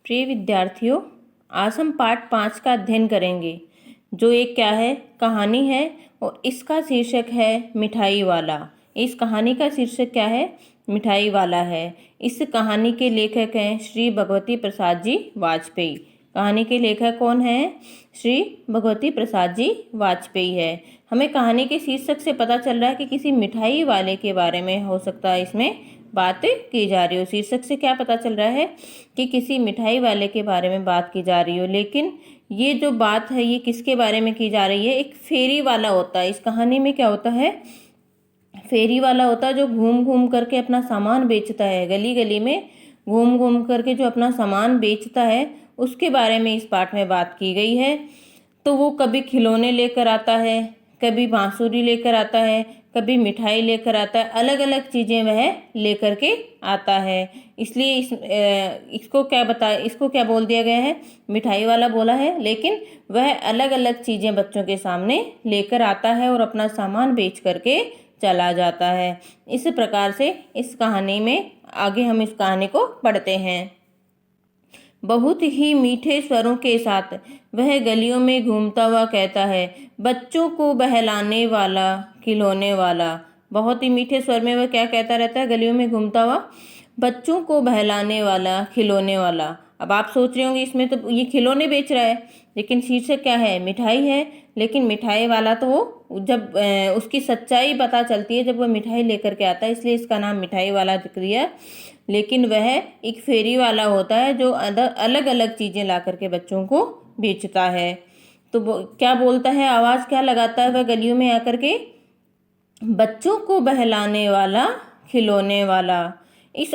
प्रिय विद्यार्थियों, आज हम पाठ 5 का अध्ययन करेंगे, जो एक क्या है, कहानी है और इसका शीर्षक है मिठाई वाला। इस कहानी का शीर्षक क्या है? मिठाई वाला है। इस कहानी के लेखक हैं श्री भगवती प्रसाद जी वाजपेयी। कहानी के लेखक कौन हैं? श्री भगवती प्रसाद जी वाजपेयी है। हमें कहानी के शीर्षक से पता चल रहा है कि किसी मिठाई वाले के बारे में हो सकता है इसमें बात की जा रही हो। शीर्षक से क्या पता चल रहा है कि किसी मिठाई वाले के बारे में बात की जा रही हो, लेकिन ये जो बात है ये किसके बारे में की जा रही है? एक फेरी वाला होता है। इस कहानी में क्या होता है? फेरी वाला होता है जो घूम घूम करके अपना सामान बेचता है। गली गली में घूम घूम करके जो अपना सामान बेचता है, उसके बारे में इस पाठ में बात की गई है। तो वो कभी खिलौने लेकर आता है, कभी बांसुरी लेकर आता है, कभी मिठाई लेकर आता है। अलग अलग चीज़ें वह लेकर के आता है। इसलिए इसको क्या बोल दिया गया है? मिठाई वाला बोला है। लेकिन वह अलग अलग चीज़ें बच्चों के सामने लेकर आता है और अपना सामान बेच करके चला जाता है। इस प्रकार से इस कहानी में आगे हम इस कहानी को पढ़ते हैं। बहुत ही मीठे स्वरों के साथ वह गलियों में घूमता हुआ कहता है, बच्चों को बहलाने वाला, खिलौने वाला। बहुत ही मीठे स्वर में वह क्या कहता रहता है गलियों में घूमता हुआ? बच्चों को बहलाने वाला, खिलौने वाला। अब आप सोच रहे होंगे इसमें तो ये खिलौने बेच रहा है, लेकिन शीर्षक क्या है? मिठाई है। लेकिन मिठाई वाला तो वो जब उसकी सच्चाई पता चलती है जब वह मिठाई लेकर के आता है, इसलिए इसका नाम मिठाई वाला दिया। लेकिन वह एक फेरी वाला होता है जो अलग अलग चीज़ें ला करके बच्चों को बेचता है। तो क्या बोलता है, आवाज़ क्या लगाता है वह गलियों में आकर के? बच्चों को बहलाने वाला, खिलौने वाला। इस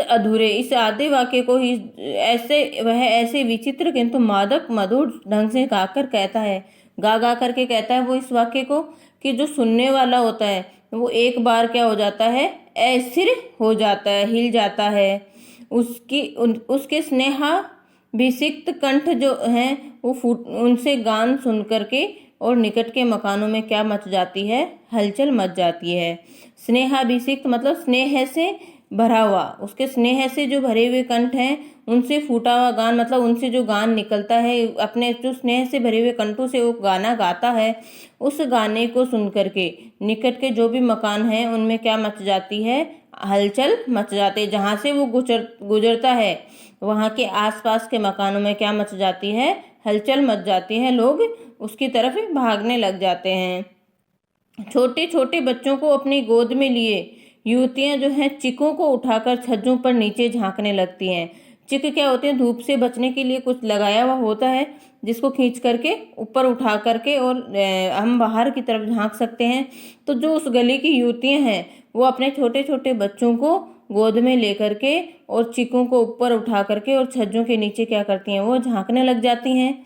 आधे वाक्य को ही ऐसे विचित्र किंतु मादक मधुर ढंग से गाकर कहता है, गा करके कहता है वो इस वाक्य को, कि जो सुनने वाला होता है वो एक बार क्या हो जाता है? अस्थिर हो जाता है, हिल जाता है। उसके स्नेहाभिषिक्त कंठ जो हैं वो उनसे गान सुन करके और निकट के मकानों में क्या मच जाती है? हलचल मच जाती है। स्नेहाभिषिक्त मतलब स्नेह से भरा हुआ, उसके स्नेह से जो भरे हुए कंठ हैं उनसे फूटा हुआ गान, मतलब उनसे जो गान निकलता है, अपने जो स्नेह से भरे हुए कंठों से वो गाना गाता है। उस गाने को सुन करके निकट के जो भी मकान हैं उनमें क्या मच जाती है? हलचल मच जाती है। जहाँ से वो गुजरता है वहाँ के आसपास के मकानों में क्या मच जाती है? हलचल मच जाती है। लोग उसकी तरफ भागने लग जाते हैं। छोटे छोटे बच्चों को अपनी गोद में लिए युवतियां जो हैं चिकों को उठाकर छज्जों पर नीचे झांकने लगती हैं। चिक क्या होते हैं? धूप से बचने के लिए कुछ लगाया हुआ होता है जिसको खींच करके ऊपर उठा करके और हम बाहर की तरफ झांक सकते हैं। तो जो उस गली की युवतियां हैं वो अपने छोटे छोटे बच्चों को गोद में लेकर के और चिकों को ऊपर उठा करके और छज्जों के नीचे क्या करती हैं? वो झांकने लग जाती हैं।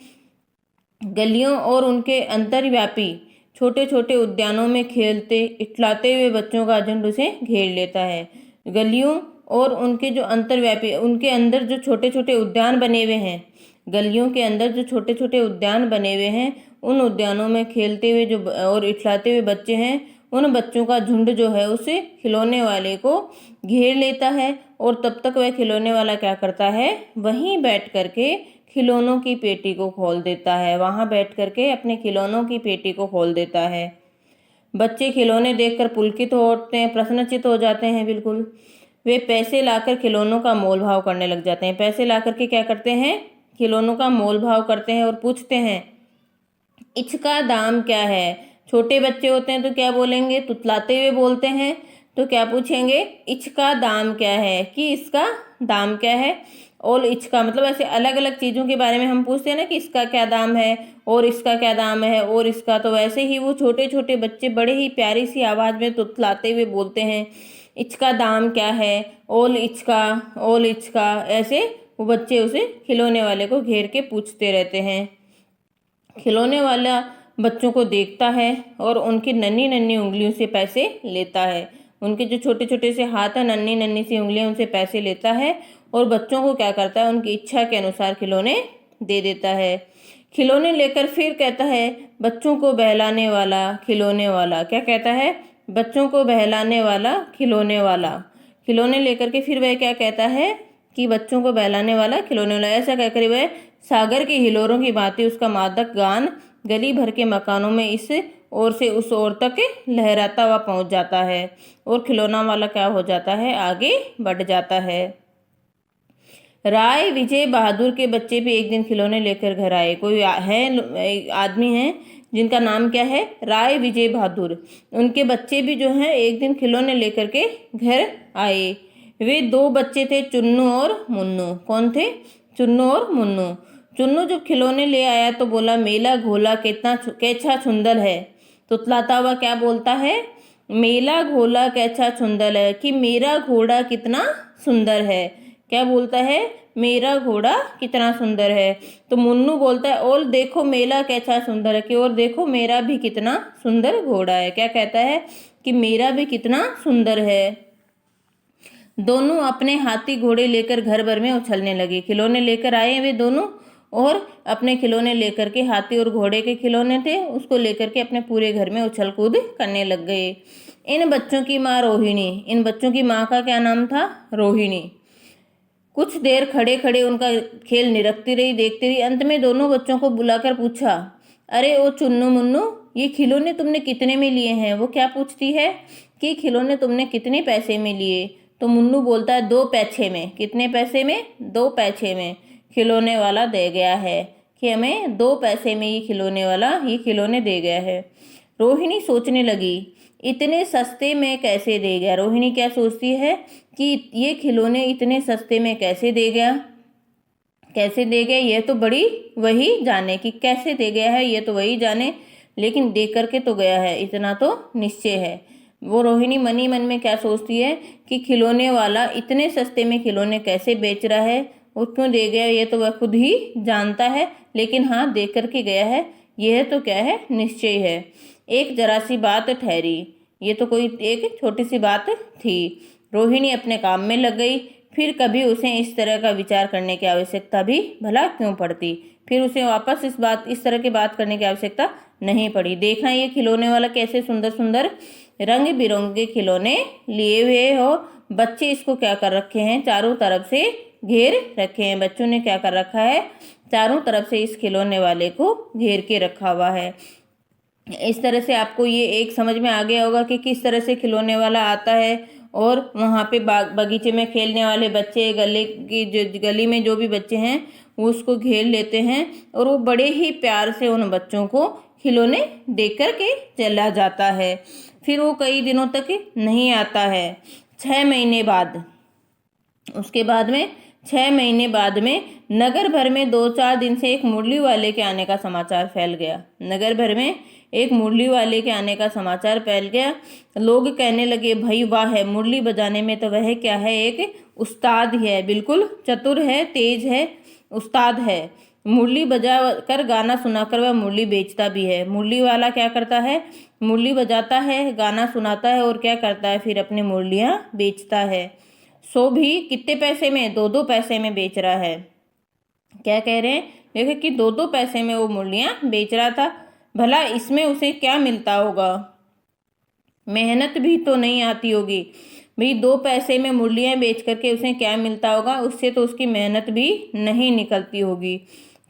गलियों और उनके अंतर्व्यापी छोटे छोटे उद्यानों में खेलते इटलाते हुए बच्चों का झुंड उसे घेर लेता है। गलियों और उनके जो अंतर्व्यापी, उनके अंदर जो छोटे छोटे उद्यान बने हुए हैं, गलियों के अंदर जो छोटे छोटे उद्यान बने हुए हैं, उन उद्यानों में खेलते हुए जो और इटलाते हुए बच्चे हैं, उन बच्चों का झुंड जो है उसे खिलौने वाले को घेर लेता है। और तब तक वह खिलौने वाला क्या करता है? वहीं बैठ करके खिलौनों की पेटी को खोल देता है। वहां बैठ करके अपने खिलौनों की पेटी को खोल देता है। बच्चे खिलौने देखकर पुलकित हो उठते हैं, प्रसन्नचित्त हो जाते हैं। बिल्कुल वे पैसे लाकर खिलौनों का मोल भाव करने लग जाते हैं। पैसे ला करके क्या करते हैं? खिलौनों का मोल भाव करते हैं और पूछते हैं, इसका दाम क्या है? छोटे बच्चे होते हैं तो क्या बोलेंगे? तुतलाते हुए बोलते हैं। तो क्या पूछेंगे? इसका दाम क्या है, कि इसका दाम क्या है। और इसका मतलब ऐसे अलग अलग चीज़ों के बारे में हम पूछते हैं ना, कि इसका क्या दाम है और इसका क्या दाम है और इसका। तो वैसे ही वो छोटे छोटे बच्चे बड़े ही प्यारी सी आवाज़ में तुतलाते हुए बोलते हैं, इसका दाम क्या है, ओल इचका। ऐसे वो बच्चे उसे खिलौने वाले को घेर के पूछते रहते हैं। खिलौने वाला बच्चों को देखता है और उनकी नन्ही नन्ही उंगलियों से पैसे लेता है। उनके जो छोटे छोटे से हाथ है, नन्ही नन्ही सी उंगलियां, उनसे पैसे लेता है और बच्चों को क्या करता है? उनकी इच्छा के अनुसार खिलौने दे देता है। खिलौने लेकर फिर कहता है, बच्चों को बहलाने वाला, खिलौने वाला। क्या कहता है? बच्चों को बहलाने वाला, खिलौने वाला। खिलौने लेकर के फिर वह क्या कहता है? कि बच्चों को बहलाने वाला खिलौने वाला। ऐसा कहकर वह सागर के हिलोरों की भांति उसका मादक गान गली भर के मकानों में इस ओर से उस ओर तक लहराता हुआ पहुंच जाता है और खिलौना वाला क्या हो जाता है, आगे बढ़ जाता है। राय विजय बहादुर के बच्चे भी एक दिन खिलौने लेकर घर आए। कोई है आदमी है जिनका नाम क्या है, राय विजय बहादुर। उनके बच्चे भी जो हैं एक दिन खिलौने लेकर के घर आए। वे दो बच्चे थे, चुन्नू और मुन्नू। कौन थे? चुन्नू और मुन्नू। चुन्नू जब खिलौने ले आया तो बोला, मेला घोला कितना कैसा सुंदर है। तुतलाता हुआ क्या बोलता है, मेला घोला कैसा सुंदर है, कि मेरा घोड़ा कितना सुंदर है। क्या बोलता है, मेरा घोड़ा कितना सुंदर है। तो मुन्नू बोलता है, और देखो मेला कैसा सुंदर है, कि और देखो मेरा भी कितना सुंदर घोड़ा है। क्या कहता है, कि मेरा भी कितना सुंदर है। दोनों अपने हाथी घोड़े लेकर घर भर में उछलने लगे। खिलौने लेकर आए वे दोनों, और अपने खिलौने लेकर के, हाथी और घोड़े के खिलौने थे, उसको लेकर के अपने पूरे घर में उछल कूद करने लग गए। इन बच्चों की माँ रोहिणी, इन बच्चों की माँ का क्या नाम था, रोहिणी, कुछ देर खड़े खड़े उनका खेल निरखती रही, देखती रही। अंत में दोनों बच्चों को बुलाकर पूछा, अरे ओ चुन्नू मुन्नू, ये खिलौने तुमने कितने में लिए हैं। वो क्या पूछती है, कि खिलौने तुमने कितने पैसे में लिए। तो मुन्नू बोलता है, 2 पैसे में। कितने पैसे में, 2 पैसे में खिलौने वाला दे गया है, कि हमें 2 पैसे में ये खिलौने वाला ये खिलौने दे गया है। रोहिणी सोचने लगी, इतने सस्ते में कैसे दे गया। रोहिणी क्या सोचती है, कि ये खिलौने इतने सस्ते में कैसे दे गया, कैसे दे गया, ये तो बड़ी वही जाने, कि कैसे दे गया है ये तो वही जाने, लेकिन दे करके तो गया है, इतना तो निश्चय है। वो रोहिणी मन ही मन में क्या सोचती है, कि खिलौने वाला इतने सस्ते में खिलौने कैसे बेच रहा है, और क्यों दे गया, ये तो वह खुद ही जानता है, लेकिन हाँ दे करके गया है, यह तो क्या है, निश्चय है। एक जरा सी बात ठहरी, ये तो कोई एक छोटी सी बात थी। रोहिणी अपने काम में लग गई। फिर कभी उसे इस तरह का विचार करने की आवश्यकता भी भला क्यों पड़ती। फिर उसे वापस इस तरह की बात करने की आवश्यकता नहीं पड़ी। देखा ये खिलौने वाला कैसे सुंदर सुंदर रंग बिरंगे खिलौने लिए हुए हो। बच्चे इसको क्या कर रखे हैं, चारों तरफ से घेर रखे हैं। बच्चों ने क्या कर रखा है, चारों तरफ से इस खिलौने वाले को घेर के रखा हुआ है। इस तरह से आपको ये एक समझ में आ गया होगा कि किस तरह से खिलौने वाला आता है, और वहाँ पे बगीचे में खेलने वाले बच्चे, गली में जो भी बच्चे हैं वो उसको घेर लेते हैं, और वो बड़े ही प्यार से उन बच्चों को खिलौने दे कर के चला जाता है। फिर वो कई दिनों तक नहीं आता है। 6 महीने बाद, उसके बाद में 6 महीने बाद में नगर भर में 2-4 दिन से एक मुरली वाले के आने का समाचार फैल गया। नगर भर में एक मुरली वाले के आने का समाचार फैल गया। लोग कहने लगे, भाई वाह है, मुरली बजाने में तो वह क्या है, एक उस्ताद ही है, बिल्कुल चतुर है, तेज है, उस्ताद है। मुरली बजा कर गाना सुनाकर वह मुरली बेचता भी है। मुरली वाला क्या करता है, मुरली बजाता है, गाना सुनाता है, और क्या करता है, फिर अपनी मुरलियाँ बेचता है। सो भी कितने पैसे में, 2-2 पैसे में बेच रहा है। क्या कह रहे हैं, देखो कि 2-2 पैसे में वो मुरलियाँ बेच रहा था। भला इसमें उसे क्या मिलता होगा, मेहनत भी तो नहीं आती होगी भाई। 2 पैसे में मुरलियाँ बेच करके उसे क्या मिलता होगा, उससे तो उसकी मेहनत भी नहीं निकलती होगी।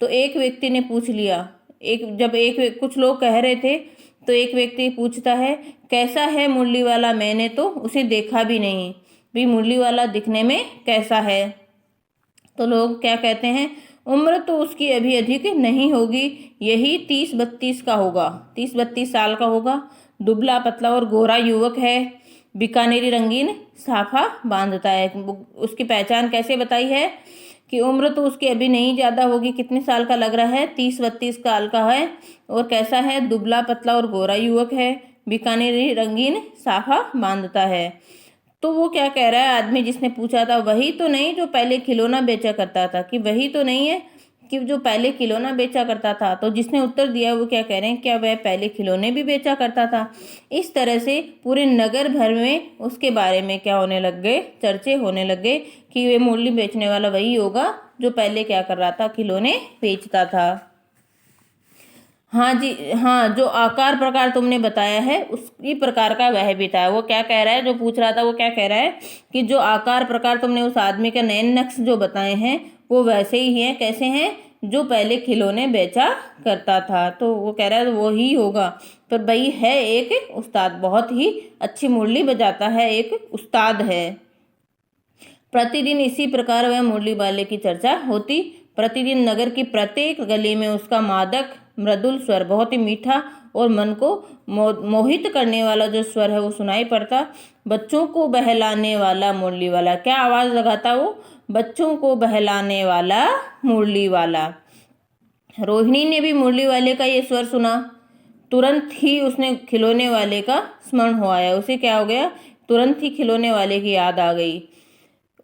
तो एक व्यक्ति ने पूछ लिया, कुछ लोग कह रहे थे, तो एक व्यक्ति पूछता है, कैसा है मुरली वाला, मैंने तो उसे देखा भी नहीं भाई, मुरली वाला दिखने में कैसा है। तो लोग क्या कहते हैं, उम्र तो उसकी अभी अधिक नहीं होगी, यही 30-32 का होगा, 30-32 साल का होगा। दुबला पतला और गोरा युवक है, बीकानेरी रंगीन साफा बांधता है। उसकी पहचान कैसे बताई है, कि उम्र तो उसकी अभी नहीं ज़्यादा होगी, कितने साल का लग रहा है, 30-32 साल का है, और कैसा है, दुबला पतला और गोरा युवक है, बीकानेरी रंगीन साफा बांधता है। तो वो क्या कह रहा है, आदमी जिसने पूछा था, वही तो नहीं जो पहले खिलौना बेचा करता था, कि वही तो नहीं है कि जो पहले खिलौना बेचा करता था। तो जिसने उत्तर दिया वो क्या कह रहे हैं, क्या वह पहले खिलौने भी बेचा करता था। इस तरह से पूरे नगर भर में उसके बारे में क्या होने लग गए, चर्चे होने लग गए, कि वे मुरली बेचने वाला वही होगा जो पहले क्या कर रहा था, खिलौने बेचता था। हाँ जी, हाँ, जो आकार प्रकार तुमने बताया है उसी प्रकार का वह भी था। वो क्या कह रहा है, जो पूछ रहा था वो क्या कह रहा है कि जो आकार प्रकार तुमने उस आदमी के नयन नक्श जो बताए हैं वो वैसे ही हैं। कैसे हैं? जो पहले खिलौने बेचा करता था। तो वो कह रहा है वो ही होगा। पर भाई है एक उस्ताद, बहुत ही अच्छी मुरली बजाता है, एक उस्ताद है। प्रतिदिन इसी प्रकार वह मुरली वाले की चर्चा होती। प्रतिदिन नगर की प्रत्येक गली में उसका मादक मृदुल स्वर, बहुत ही मीठा और मन को मोहित करने वाला जो स्वर है वो सुनाई पड़ता। बच्चों को बहलाने वाला मुरली वाला, क्या आवाज लगाता वो? बच्चों को बहलाने वाला मुरली वाला। रोहिणी ने भी मुरली वाले का ये स्वर सुना। तुरंत ही उसने खिलौने वाले का स्मरण हो आया। उसे क्या हो गया? तुरंत ही खिलौने वाले की याद आ गई।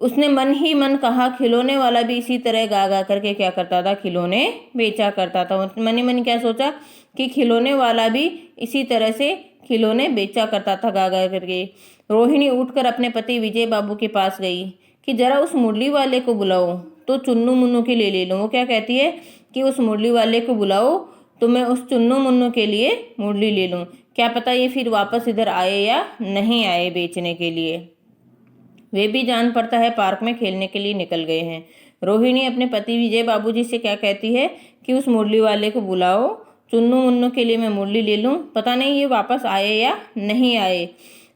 उसने मन ही मन कहा, खिलौने वाला भी इसी तरह गा गा करके क्या करता था? खिलौने बेचा करता था। मन ही मन क्या सोचा कि खिलौने वाला भी इसी तरह से खिलौने बेचा करता था गा गा करके। रोहिणी उठकर अपने पति विजय बाबू के पास गई कि जरा उस मुरली वाले को बुलाओ तो चुन्नू मुन्नू के लिए ले लूँ। वो क्या कहती है कि उस मुरली वाले को बुलाओ तो मैं उस चुन्नू मुन्नू के लिए मुरली ले लूँ। क्या पता ये फिर वापस इधर आए या नहीं आए बेचने के लिए। वे भी जान पड़ता है पार्क में खेलने के लिए निकल गए हैं। रोहिणी अपने पति विजय बाबूजी से क्या कहती है कि उस मुरली वाले को बुलाओ, चुन्नू मुन्नू के लिए मैं मुरली ले लूं। पता नहीं ये वापस आए या नहीं आए।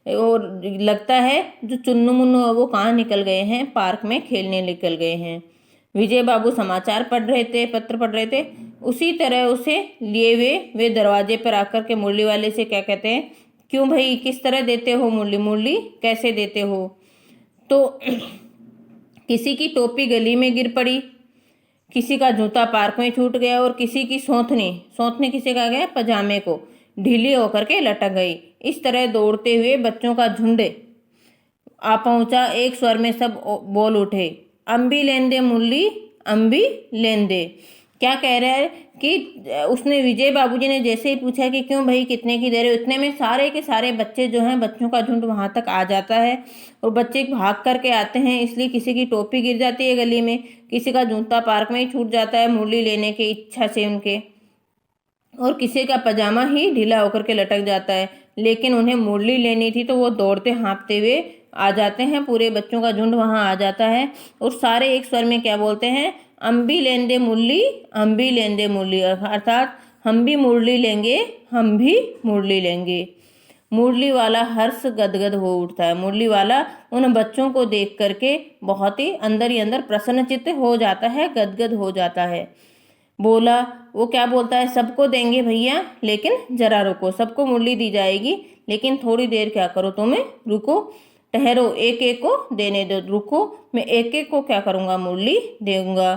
और लगता है जो चुन्नू मुन्नू है वो कहाँ निकल गए हैं? पार्क में खेलने निकल गए हैं। विजय बाबू समाचार पढ़ रहे थे, पत्र पढ़ रहे थे। उसी तरह उसे लिए वे दरवाजे पर आकर के मुरली वाले से क्या कहते हैं, क्यों भाई, किस तरह देते हो मुरली? मुरली कैसे देते हो? तो किसी की टोपी गली में गिर पड़ी, किसी का जूता पार्क में छूट गया और किसी की सौंतनी किसी का गया पजामे को ढीली होकर के लटक गई। इस तरह दौड़ते हुए बच्चों का झुंड आ पहुंचा। एक स्वर में सब बोल उठे, अम्बी लेन दे मुरली, अम्बी लेन दे। क्या कह रहा है कि उसने विजय बाबूजी ने जैसे ही पूछा कि क्यों भाई, कितने की दे रहे हो, इतने में सारे के सारे बच्चे जो हैं, बच्चों का झुंड वहां तक आ जाता है और बच्चे भाग करके आते हैं। इसलिए किसी की टोपी गिर जाती है गली में, किसी का जूता पार्क में ही छूट जाता है मुरली लेने की इच्छा से उनके, और किसी का पजामा ही ढीला होकर के लटक जाता है। लेकिन उन्हें मुरली लेनी थी तो वो दौड़ते हाँफते हुए आ जाते हैं। पूरे बच्चों का झुंड वहां आ जाता है और सारे एक स्वर में क्या बोलते हैं, अम्बी लेन दे मुरली, अम्बी लेन दे मुरली, अर्थात हम भी मुरली लेंगे, हम भी मुरली लेंगे। मुरली वाला हर्ष गदगद हो उठता है। मुरली वाला उन बच्चों को देख करके बहुत ही अंदर प्रसन्नचित्त हो जाता है, गदगद हो जाता है। बोला, वो क्या बोलता है, सबको देंगे भैया, लेकिन जरा रुको, सबको मुरली दी जाएगी लेकिन थोड़ी देर क्या करो, तुम्हें रुको, ठहरो, एक एक को देने दो, रुको, मैं एक एक को क्या करूँगा, मुरली दूंगा।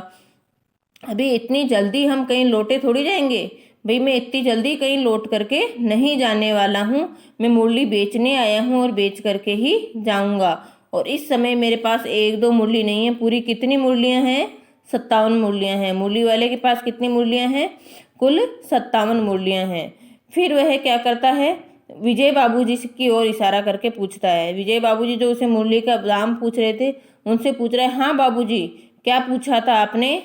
अभी इतनी जल्दी हम कहीं लौटे थोड़ी जाएंगे भाई, मैं इतनी जल्दी कहीं लौट करके नहीं जाने वाला हूँ। मैं मुरली बेचने आया हूँ और बेच करके ही जाऊँगा। और इस समय मेरे पास एक दो मुरली नहीं है, पूरी कितनी मुरलियाँ हैं? 57 मुरलियाँ हैं। मुरली वाले के पास कितनी मुरलियाँ हैं? कुल 57 मुरलियाँ हैं। फिर वह क्या करता है, विजय बाबूजी की ओर इशारा करके पूछता है। विजय बाबूजी जो उसे मुरली का दाम पूछ रहे थे उनसे पूछ रहे हैं, हाँ बाबूजी, क्या पूछा था आपने,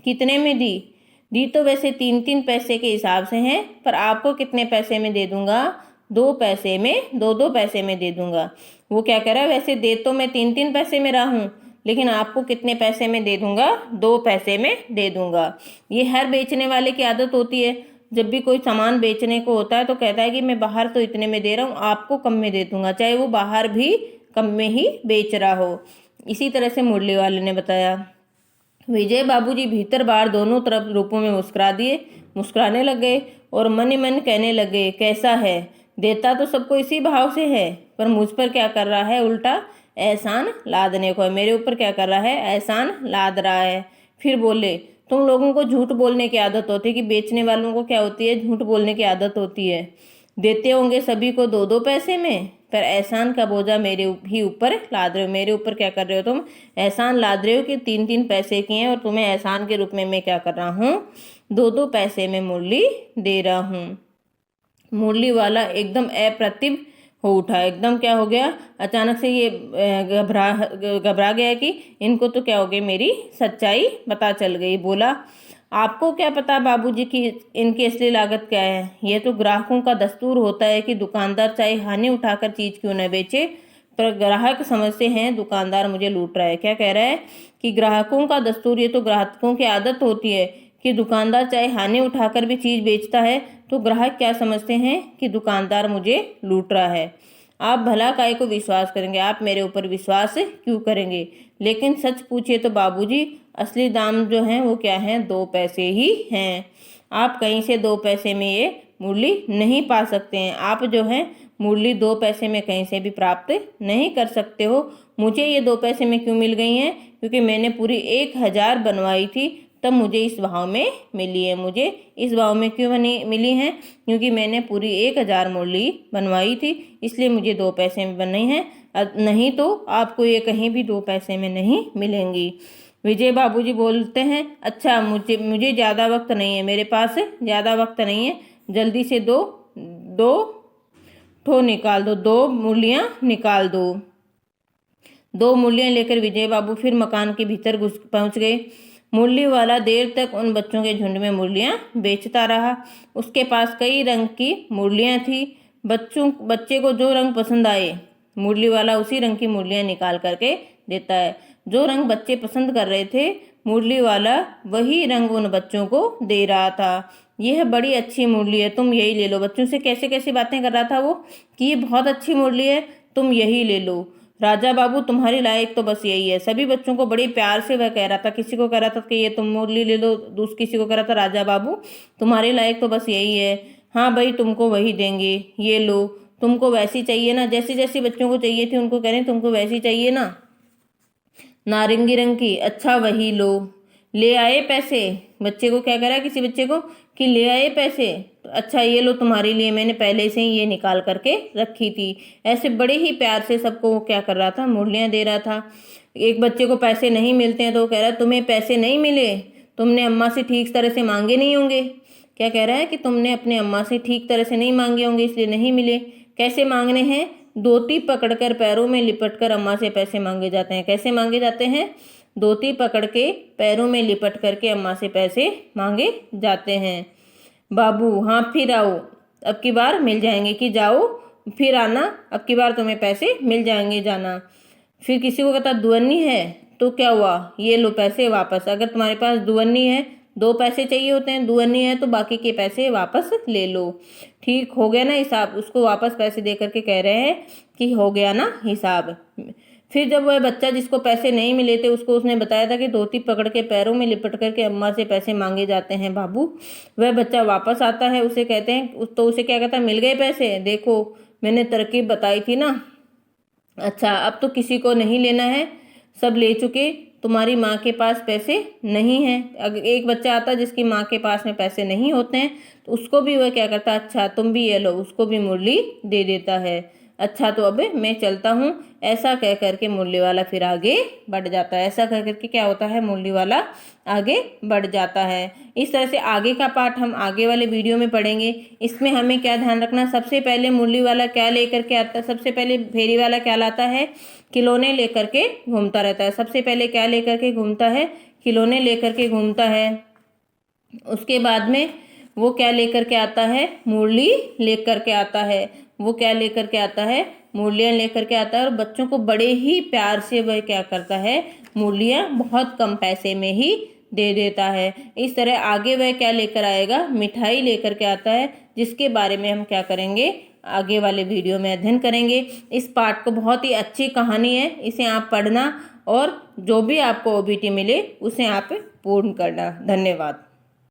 कितने में दी? दी तो वैसे 3-3 पैसे के हिसाब से हैं, पर आपको कितने पैसे में दे दूंगा? 2 पैसे में, 2-2 पैसे में दे दूंगा। वो क्या कह रहा है, वैसे दे तो मैं 3-3 पैसे में रहा हूँ, लेकिन आपको कितने पैसे में दे दूंगा? 2 पैसे में दे दूंगा। ये हर बेचने वाले की आदत होती है। जब भी कोई सामान बेचने को होता है तो कहता है कि मैं बाहर तो इतने में दे रहा हूँ, आपको कम में दे दूंगा, चाहे वो बाहर भी कम में ही बेच रहा हो। इसी तरह से मुरली वाले ने बताया। विजय बाबूजी भीतर बाहर दोनों तरफ रूपों में मुस्कुराने लग गए और मन ही मन कहने लगे, कैसा है, देता तो सबको इसी भाव से है, पर मुझ पर क्या कर रहा है, उल्टा एहसान लादने को है। मेरे ऊपर क्या कर रहा है, एहसान लाद रहा है। फिर बोले, तुम लोगों को झूठ बोलने की आदत होती है, कि बेचने वालों को क्या होती है, झूठ बोलने की आदत होती है। देते होंगे सभी को 2-2 पैसे में, पर एहसान का बोझा मेरे ही ऊपर लाद रहे हो। मेरे ऊपर क्या कर रहे हो तुम, एहसान लाद रहे हो कि 3-3 पैसे की हैं और तुम्हें एहसान के रूप में मैं क्या कर रहा हूँ, 2-2 पैसे में मुरली दे रहा हूँ। मुरली वाला एकदम अप्रतिभ हो उठा। एकदम क्या हो गया, अचानक से ये घबरा गया कि इनको तो क्या हो गया, मेरी सच्चाई पता चल गई। बोला, आपको क्या पता बाबूजी की इनकी असली लागत क्या है। यह तो ग्राहकों का दस्तूर होता है कि दुकानदार चाहे हानि उठाकर चीज क्यों न बेचे, पर ग्राहक समझते हैं दुकानदार मुझे लूट रहा है। क्या कह रहा है कि ग्राहकों का दस्तूर, ये तो ग्राहकों की आदत होती है कि दुकानदार चाहे हानि उठाकर भी चीज बेचता है तो ग्राहक क्या समझते हैं कि दुकानदार मुझे लूट रहा है। आप भला काहे को विश्वास करेंगे, आप मेरे ऊपर विश्वास क्यों करेंगे। लेकिन सच पूछिए तो बाबूजी असली दाम जो है वो क्या है, 2 पैसे ही हैं। आप कहीं से 2 पैसे में ये मुरली नहीं पा सकते हैं। आप जो है मुरली 2 पैसे में कहीं से भी प्राप्त नहीं कर सकते हो। मुझे ये 2 पैसे में क्यों मिल गई हैं, क्योंकि मैंने पूरी 1000 बनवाई थी तब मुझे इस भाव में मिली है। मुझे इस भाव में क्यों मिली हैं, क्योंकि मैंने पूरी 1000 मुरली बनवाई थी, इसलिए मुझे 2 पैसे में बनी है। नहीं तो आपको ये कहीं भी 2 पैसे में नहीं मिलेंगी। विजय बाबूजी बोलते हैं, अच्छा मुझे ज़्यादा वक्त नहीं है, मेरे पास ज़्यादा वक्त नहीं है, जल्दी से दो ठो निकाल दो, 2 मूलियाँ निकाल दो। 2 मूलियाँ लेकर विजय बाबू फिर मकान के भीतर पहुँच गए। मुरली वाला देर तक उन बच्चों के झुंड में मुरलियाँ बेचता रहा। उसके पास कई रंग की मुरलियाँ थी। बच्चे को जो रंग पसंद आए मुरली वाला उसी रंग की मुरलियाँ निकाल करके देता है। जो रंग बच्चे पसंद कर रहे थे मुरली वाला वही रंग उन बच्चों को दे रहा था। यह बड़ी अच्छी मुरली है, तुम यही ले लो। बच्चों से कैसे कैसी बातें कर रहा था वो कि ये बहुत अच्छी मुरली है, तुम यही ले लो। राजा बाबू तुम्हारी लायक तो बस यही है। सभी बच्चों को बड़े प्यार से वह कह रहा था। किसी को कह रहा था कि ये तुम मुरली ले लो, किसी को कह रहा था राजा बाबू तुम्हारे लायक तो बस यही है। हाँ भाई तुमको वही देंगे, ये लो। तुमको वैसी चाहिए ना, जैसी जैसी बच्चों को चाहिए थी उनको कह रहे तुमको वैसी चाहिए ना, नारंगी रंग की, अच्छा वही लो। ले आए पैसे, बच्चे को क्या कह रहा है किसी बच्चे को कि ले आए पैसे, तो अच्छा ये लो तुम्हारे लिए, मैंने पहले से ही ये निकाल करके रखी थी। ऐसे बड़े ही प्यार से सबको वो क्या कर रहा था, मुरलियाँ दे रहा था। एक बच्चे को पैसे नहीं मिलते हैं तो वो कह रहा है तुम्हें पैसे नहीं मिले, तुमने अम्मा से ठीक तरह से मांगे नहीं होंगे। क्या कह रहा है कि तुमने अपने अम्मा से ठीक तरह से नहीं मांगे होंगे इसलिए नहीं मिले। कैसे मांगने हैं, धोती पकड़कर पैरों में लिपटकर अम्मा से पैसे मांगे जाते हैं। कैसे मांगे जाते हैं, धोती पकड़ के पैरों में लिपट करके अम्मा से पैसे मांगे जाते हैं। बाबू हाँ फिर आओ, अब की बार मिल जाएंगे, कि जाओ फिर आना, अब की बार तुम्हें पैसे मिल जाएंगे, जाना। फिर किसी को कहता दुअन्नी है तो क्या हुआ, ये लो पैसे वापस। अगर तुम्हारे पास दुअन्नी है, 2 पैसे चाहिए होते हैं, दुअन्नी है तो बाकी के पैसे वापस ले लो। ठीक हो गया ना हिसाब, उसको वापस पैसे दे करके कह रहे हैं कि हो गया ना हिसाब। फिर जब वह बच्चा जिसको पैसे नहीं मिले थे उसको उसने बताया था कि धोती पकड़ के पैरों में लिपट करके अम्मा से पैसे मांगे जाते हैं बाबू, वह बच्चा वापस आता है, उसे कहते हैं तो उसे क्या कहता है, मिल गए पैसे, देखो मैंने तरकीब बताई थी ना। अच्छा अब तो किसी को नहीं लेना है, सब ले चुके, तुम्हारी माँ के पास पैसे नहीं हैं। अगर एक बच्चा आता जिसकी माँ के पास में पैसे नहीं होते हैं तो उसको भी वह क्या करता, अच्छा तुम भी ये लो, उसको भी मुरली दे देता है। अच्छा तो अब मैं चलता हूँ, ऐसा कह करके मुरली वाला फिर आगे बढ़ जाता है। ऐसा कह करके क्या होता है, मुरली वाला आगे बढ़ जाता है। इस तरह से आगे का पार्ट हम आगे वाले वीडियो में पढ़ेंगे। इसमें हमें क्या ध्यान रखना, सबसे पहले मुरली वाला क्या लेकर के आता है, सबसे पहले फेरी वाला क्या लाता है, खिलौने लेकर के घूमता रहता है। सबसे पहले क्या लेकर के घूमता है, खिलौने लेकर के घूमता है। उसके बाद में वो क्या लेकर के आता है, मुरली लेकर के आता है। वो क्या लेकर के आता है, मुरलियाँ लेकर के आता है। और बच्चों को बड़े ही प्यार से वह क्या करता है, मुरलियाँ बहुत कम पैसे में ही दे देता है। इस तरह आगे वह क्या लेकर आएगा, मिठाई लेकर के आता है, जिसके बारे में हम क्या करेंगे, आगे वाले वीडियो में अध्ययन करेंगे। इस पाठ को बहुत ही अच्छी कहानी है, इसे आप पढ़ना और जो भी आपको ओबीटी मिले उसे आप पूर्ण करना। धन्यवाद।